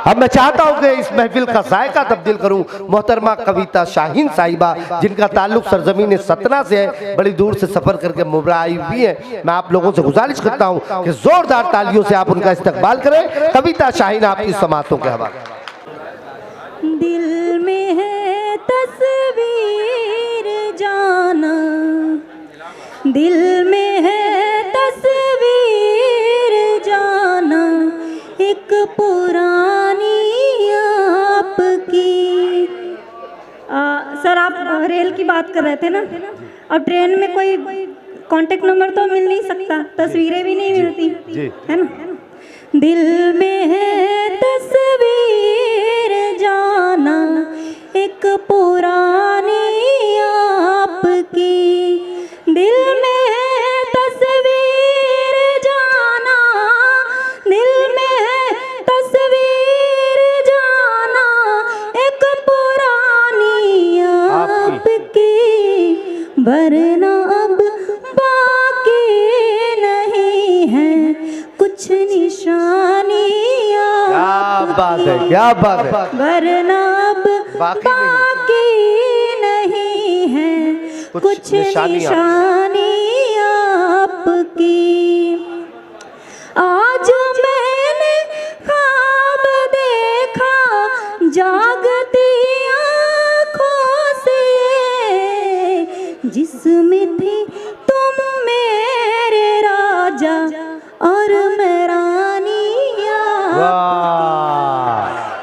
अब मैं चाहता हूं कि इस महफिल का जायका तब्दील करूं। मोहतरमा कविता शाहीन साहिबा, जिनका ताल्लुक सरजमीन सतना से है, बड़ी दूर से सफर करके मुबरा आई हुई है। मैं आप लोगों से गुजारिश करता हूं कि जोरदार तालियों से आप उनका इस्तकबाल करें। कविता शाहीन आपकी समातों के हवाले। दिल में है तस्वीर जाना, दिल में है तस्वीर जाना, एक पुरानी आपकी। सर आप रेल की बात कर रहे थे ना, अब ट्रेन में कोई कांटेक्ट नंबर तो मिल नहीं सकता, तस्वीरें भी नहीं मिलती है ना। दिल में है तस्वीर जाना, एक पुरानी आपकी। दिल में है तस्वीर जाना, दिल में है तस्वीर जाना, एक पुरानी आपकी। वरना अब बाकी नहीं है कुछ निशानियाँ। क्या बात है, क्या बात है। वरना अब बाकी नहीं है कुछ निशानियाँ आपकी। आज मैंने ख्वाब देखा जागती आँखों से, जिसमें थी तुम मेरे राजा और मैं रानिया,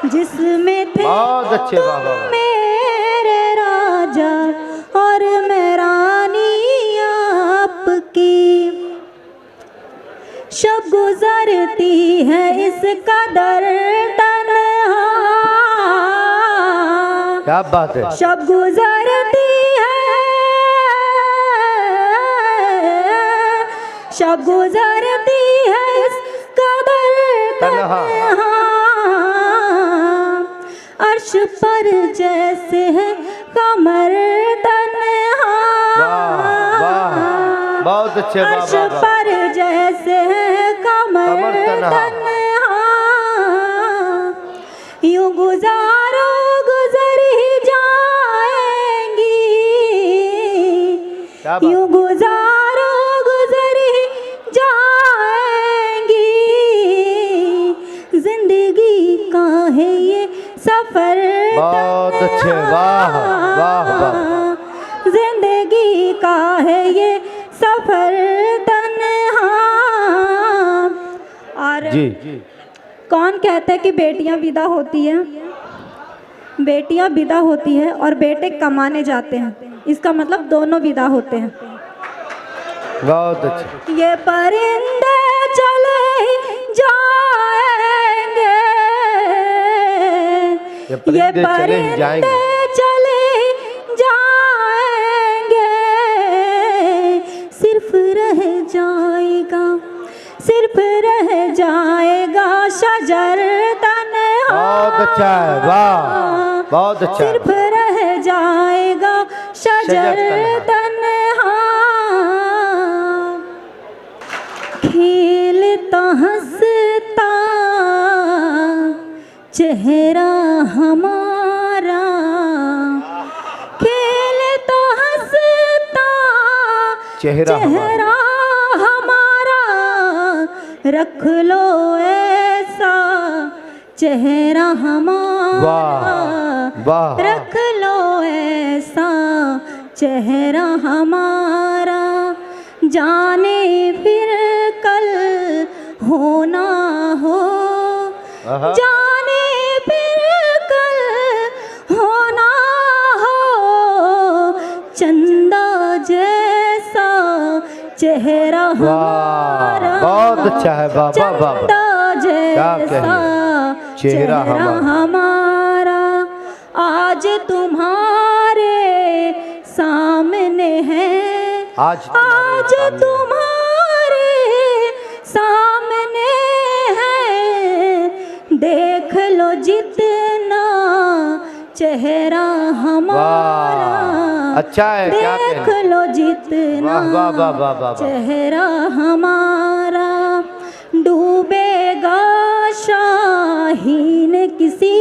जिसमें थे तुम मेरे राजा और मैं रानिया आपकी। शब गुजरती है इस कदर तन्हा, क्या बात है। शब गुजरती है, शब गुजरती है इस कदर तन्हा। अर्श पर जैसे है कमर तन्हा, बहुत अच्छे। अर्श पर जैसे है कमर तन्हा। यूं गुजारो गुजर ही जाएंगी, यूं गुजारो गुजर ही जाएंगी। जिंदगी का है ये सफर, बहुत अच्छे। वाह वाह वाह। जिंदगी का है ये सफर तन्हा। और जी, कौन कहता है कि बेटियां विदा होती हैं? बेटियां विदा होती है और बेटे कमाने जाते हैं, इसका मतलब दोनों विदा होते हैं। बहुत अच्छे। ये परिंदे चले ही जाएंगे, ये परिंदे चले ही जाएंगे। सिर्फ रह जाएगा, सिर्फ रह जाएगा शजर तन्हा। बहुत अच्छा है, वाह बहुत अच्छा। सिर्फ रह जाएगा शजर तन्हा। खेलता हंसता चेहरा हमारा, खेलता हंसता चेहरा हमारा। रख लो ऐसा चेहरा हमारा, वाह। रख लो ऐसा चेहरा हमारा। जाने फिर कल हो ना हो, जाने फिर कल हो ना हो। चंदा जैसा चेहरा हमारा, बहुत अच्छा है। बाबा बाबा, चंदा जैसा चेहरा हमारा। आज तुम्हारे सामने है, आज तुम्हारे सामने है। देख लो जितना चेहरा हमारा, अच्छा है। देख लो जितना चेहरा हमारा। डूबेगा शाहीन किसी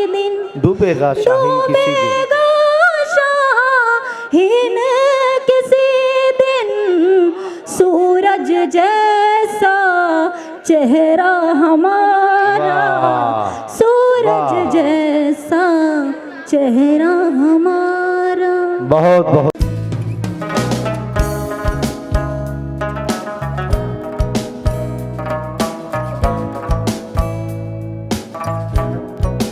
दिन, डूबेगा शाहीन किसी दिन, डूबेगा शाहीन किसी दिन, सूरज जैसा चेहरा हमारा, वाह, सूरज वाह। जैसा चेहरा हमारा। बहुत बहुत